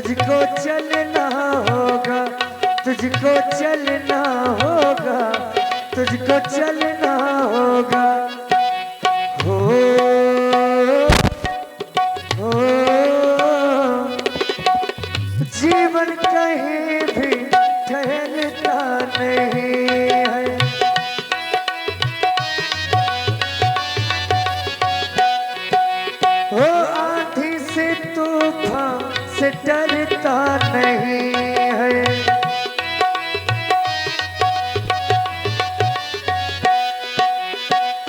तुझको चलना होगा, तुझको चलना होगा, तुझको चलना होगा। हो जीवन कहीं भी ठहरता नहीं है। हो आंधी से तूफान से डरता नहीं है।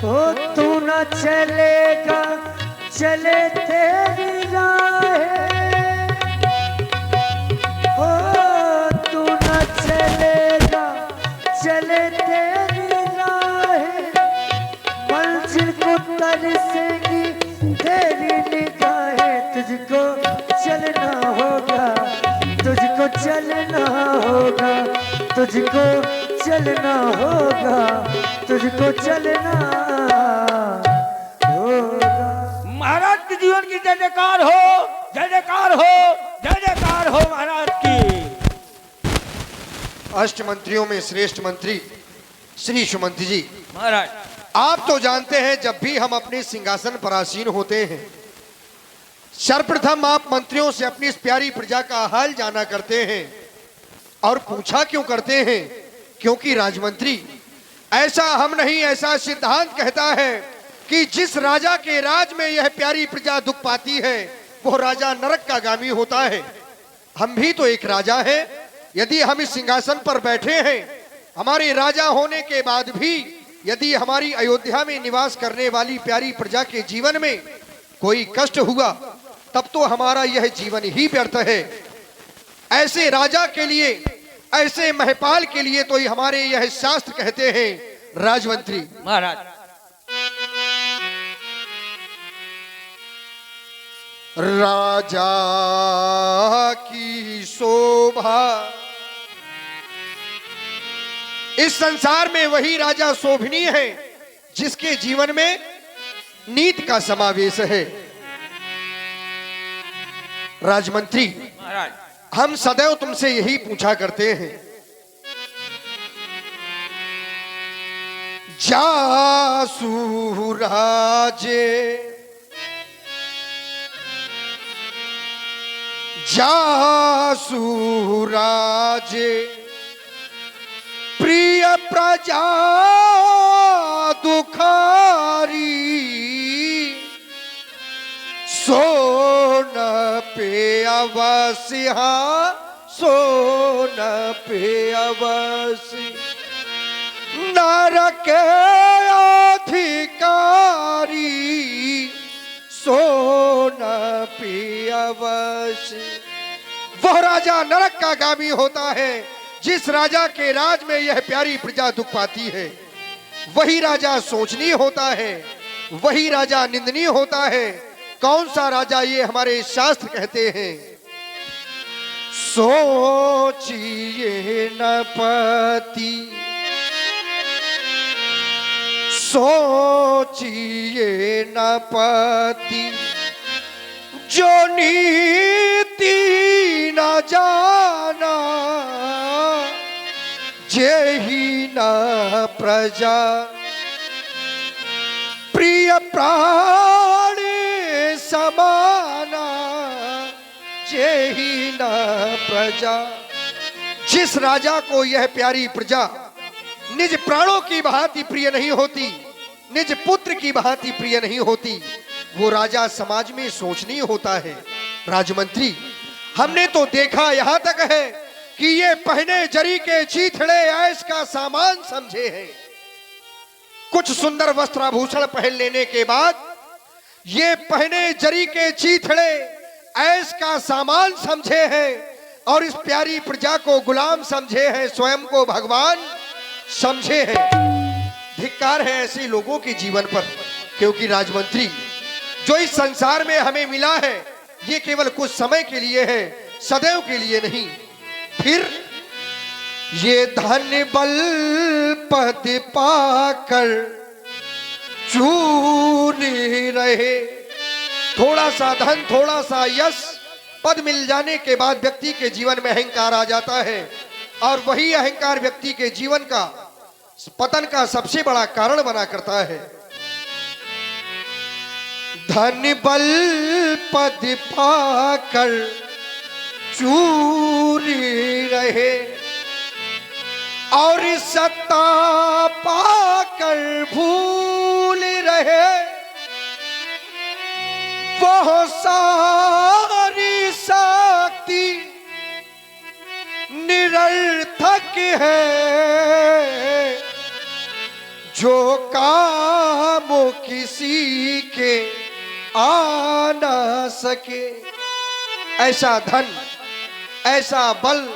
हो तू न चलेगा चले तेरी राहें, हो तू न चलेगा चले तेरी राहें, मंजिल को तरसेगी तेरी निगाहें। तुझको चलना होगा, तुझको चलना होगा, तुझको चलना होगा, तुझको चलना होगा। महाराज के जीवन की जय जयकार हो, जय जयकार हो, जय जयकार हो महाराज की। अष्ट मंत्रियों में श्रेष्ठ मंत्री श्री सुमंत जी, महाराज आप तो जानते हैं जब भी हम अपने सिंहासन पर आसीन होते हैं, सर्वप्रथम आप मंत्रियों से अपनी इस प्यारी प्रजा का हाल जाना करते हैं। और पूछा क्यों करते हैं? क्योंकि राजमंत्री, ऐसा हम नहीं, ऐसा सिद्धांत कहता है कि जिस राजा के राज में यह प्यारी प्रजा दुख पाती है वो राजा नरक का गामी होता है। हम भी तो एक राजा हैं। यदि हम इस सिंहासन पर बैठे हैं, हमारे राजा होने के बाद भी यदि हमारी अयोध्या में निवास करने वाली प्यारी प्रजा के जीवन में कोई कष्ट हुआ, तब तो हमारा यह जीवन ही व्यर्थ है। ऐसे राजा के लिए, ऐसे महपाल के लिए तो हमारे यह शास्त्र कहते हैं राजमंत्री। महाराज राजा की शोभा, इस संसार में वही राजा शोभनीय है जिसके जीवन में नीति का समावेश है। राजमंत्री, महाराज हम सदैव तुमसे यही पूछा करते हैं, जासू राजे, जासू राजे, प्रिय प्रजा दुखारी, सोन पे अवश्य, सोन पे अवश्य, नरक अधिकारी, सोन पे अवश्य। वह राजा नरक का गामी होता है जिस राजा के राज में यह प्यारी प्रजा दुख पाती है। वही राजा सोचनीय होता है, वही राजा निंदनीय होता है। कौन सा राजा? ये हमारे शास्त्र कहते हैं, सोचिए नपति, सोचिए नपति, जो नीति न जाना, जेहि न प्रजा, प्रिय प्राणी समाना, जेहि न प्रजा। जिस राजा को यह प्यारी प्रजा निज प्राणों की भांति प्रिय नहीं होती, निज पुत्र की भांति प्रिय नहीं होती, वो राजा समाज में सोचनीय होता है। राजमंत्री, हमने तो देखा यहाँ तक है कि ये पहने जरी के चीथड़े ऐश का सामान समझे हैं। कुछ सुंदर वस्त्राभूषण पहन लेने के बाद ये पहने जरी के चीथड़े ऐश का सामान समझे हैं और इस प्यारी प्रजा को गुलाम समझे हैं, स्वयं को भगवान समझे हैं। धिक्कार है ऐसे लोगों के जीवन पर, क्योंकि राजमंत्री, जो इस संसार में हमें मिला है ये केवल कुछ समय के लिए है, सदैव के लिए नहीं। फिर ये धन बल पद पाकर चूर रहे, थोड़ा सा धन, थोड़ा सा यश, पद मिल जाने के बाद व्यक्ति के जीवन में अहंकार आ जाता है और वही अहंकार व्यक्ति के जीवन का पतन का सबसे बड़ा कारण बना करता है। धन बल पद पाकर चूरी रहे और सत्ता पाकर भूल रहे, बहुत सारी शक्ति निरर्थक है, जो काम किसी के आ न सके। ऐसा धन, ऐसा बल,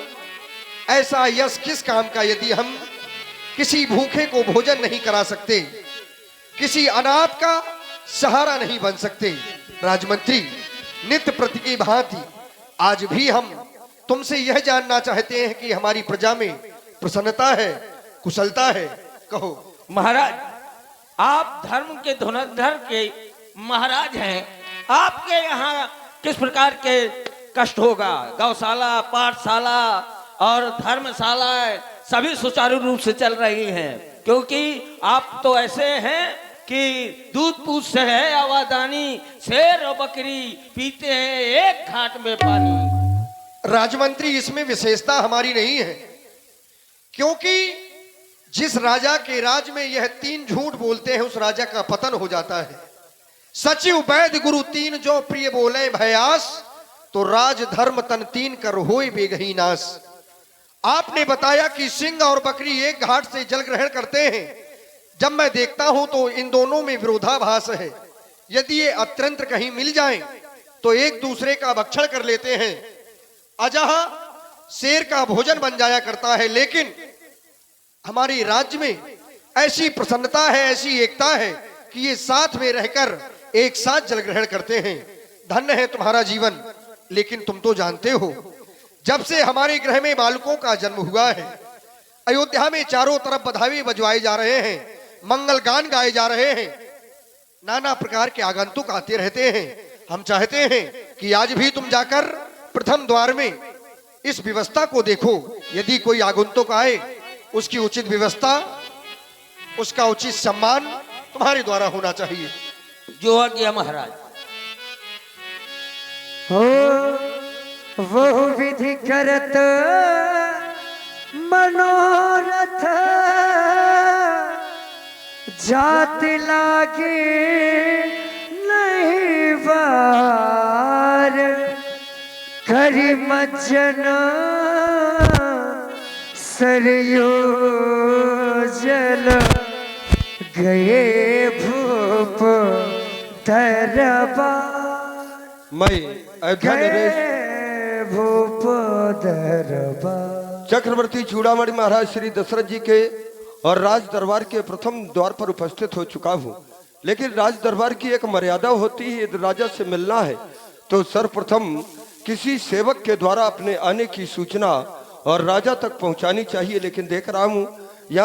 ऐसा यश किस काम का, यदि हम किसी भूखे को भोजन नहीं करा सकते, किसी अनाथ का सहारा नहीं बन सकते। राजमंत्री, नित्य प्रति की भांति आज भी हम तुमसे यह जानना चाहते हैं कि हमारी प्रजा में प्रसन्नता है, कुशलता है, कहो। महाराज, आप धर्म के धुरंधर के महाराज हैं, आपके यहाँ किस प्रकार के कष्ट होगा? गौशाला, पाठशाला और धर्मशाला सभी सुचारू रूप से चल रही हैं, क्योंकि आप तो ऐसे हैं कि दूध पूछ से है आवादानी, शेर और बकरी पीते हैं एक घाट में पानी। राजमंत्री, इसमें विशेषता हमारी नहीं है, क्योंकि जिस राजा के राज में यह तीन झूठ बोलते हैं उस राजा का पतन हो जाता है। सचिव वैद्य गुरु तीन जो प्रिय बोले भयास, तो राज धर्म तन तीन कर होए बेगही नाश। आपने बताया कि सिंह और बकरी एक घाट से जल ग्रहण करते हैं। जब मैं देखता हूं तो इन दोनों में विरोधाभास है। यदि ये अत्यंत कहीं मिल जाएं तो एक दूसरे का भक्षण कर लेते हैं। अजह शेर का भोजन बन जाया करता है, लेकिन हमारे राज्य में ऐसी प्रसन्नता है, ऐसी एकता है कि ये साथ में रहकर एक साथ जल ग्रहण करते हैं। धन्य है तुम्हारा जीवन। लेकिन तुम तो जानते हो, जब से हमारे ग्रह में बालकों का जन्म हुआ है, अयोध्या में चारों तरफ बधाई बजवाए जा रहे हैं, मंगल गान गाए जा रहे हैं, नाना प्रकार के आगंतुक आते रहते हैं। हम चाहते हैं कि आज भी तुम जाकर प्रथम द्वार में इस व्यवस्था को देखो। यदि कोई आगंतुक आए, उसकी उचित व्यवस्था, उसका उचित सम्मान तुम्हारे द्वारा होना चाहिए। जो आज्ञा महाराज। हो वो विधि करत मनोरथ, जात लागे नहीं बार, करी मज्जन सरयू जल, गए भूप दरबार। मैं अयोध्या नरेश भूप दरबार चक्रवर्ती चूड़ामणि महाराज श्री दशरथ जी के और राज दरबार के प्रथम द्वार पर उपस्थित हो चुका हूँ। लेकिन राज दरबार की एक मर्यादा होती है, यदि राजा से मिलना है तो सर्वप्रथम किसी सेवक के द्वारा अपने आने की सूचना और राजा तक पहुंचानी चाहिए। लेकिन देख रहा हूँ यहाँ